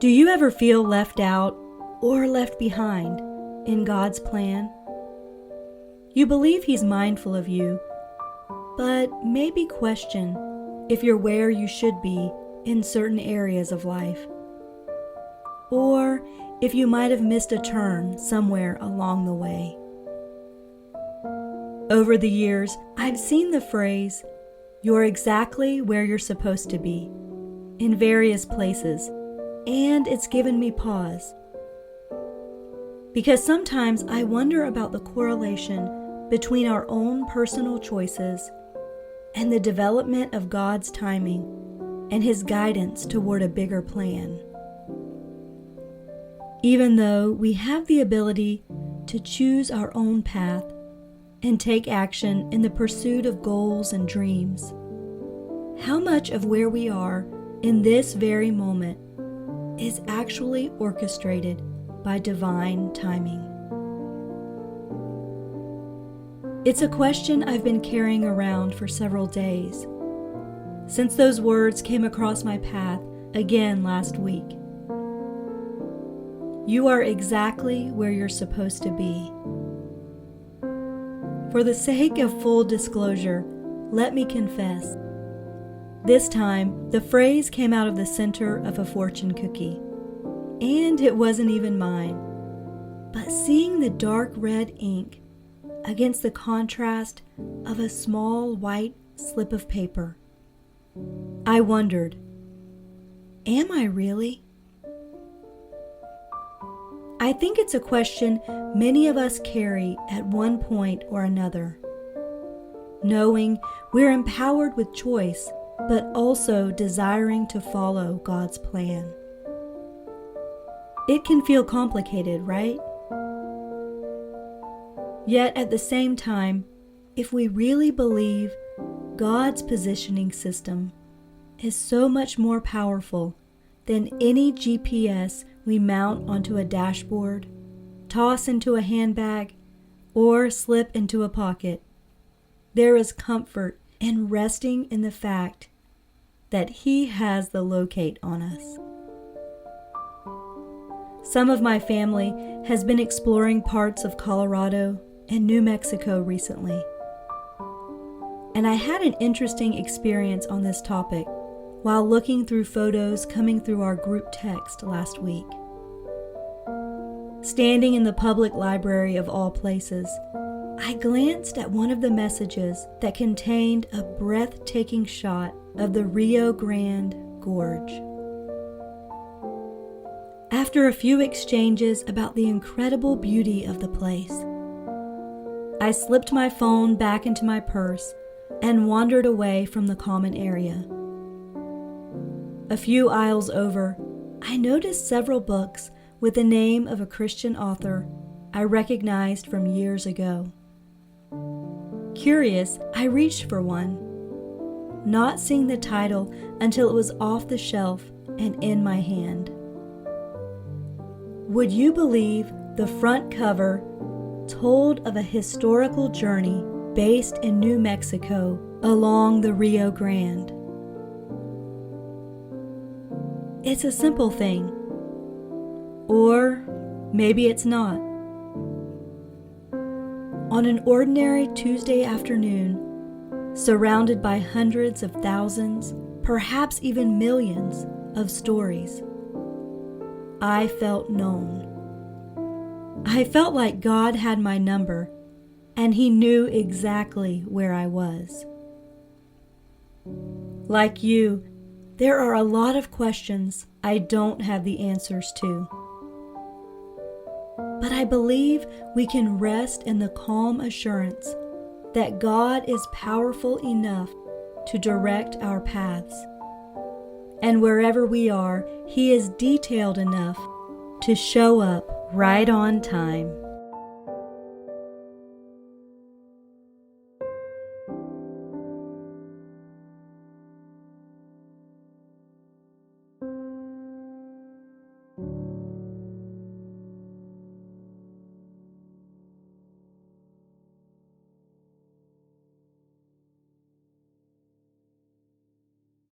Do you ever feel left out or left behind in God's plan? You believe He's mindful of you, but maybe question if you're where you should be in certain areas of life, or if you might have missed a turn somewhere along the way. Over the years, I've seen the phrase, "You're exactly where you're supposed to be," in various places, and it's given me pause. Because sometimes I wonder about the correlation between our own personal choices and the development of God's timing and His guidance toward a bigger plan. Even though we have the ability to choose our own path and take action in the pursuit of goals and dreams, how much of where we are in this very moment is actually orchestrated by divine timing? It's a question I've been carrying around for several days, since those words came across my path again last week. You are exactly where you're supposed to be. For the sake of full disclosure, let me confess, this time, the phrase came out of the center of a fortune cookie, and it wasn't even mine. But seeing the dark red ink against the contrast of a small white slip of paper, I wondered, am I really? I think it's a question many of us carry at one point or another, knowing we're empowered with choice, but also desiring to follow God's plan. It can feel complicated, right? Yet at the same time, if we really believe God's positioning system is so much more powerful than any GPS we mount onto a dashboard, toss into a handbag, or slip into a pocket, there is comfort in resting in the fact that He has the locate on us. Some of my family has been exploring parts of Colorado and New Mexico recently, and I had an interesting experience on this topic while looking through photos coming through our group text last week. Standing in the public library of all places, I glanced at one of the messages that contained a breathtaking shot of the Rio Grande Gorge. After a few exchanges about the incredible beauty of the place, I slipped my phone back into my purse and wandered away from the common area. A few aisles over, I noticed several books with the name of a Christian author I recognized from years ago. Curious, I reached for one, not seeing the title until it was off the shelf and in my hand. Would you believe the front cover told of a historical journey based in New Mexico along the Rio Grande? It's a simple thing, or maybe it's not. On an ordinary Tuesday afternoon, surrounded by hundreds of thousands, perhaps even millions of stories, I felt known. I felt like God had my number, and He knew exactly where I was. Like you, there are a lot of questions I don't have the answers to. But I believe we can rest in the calm assurance that God is powerful enough to direct our paths. And wherever we are, He is detailed enough to show up right on time.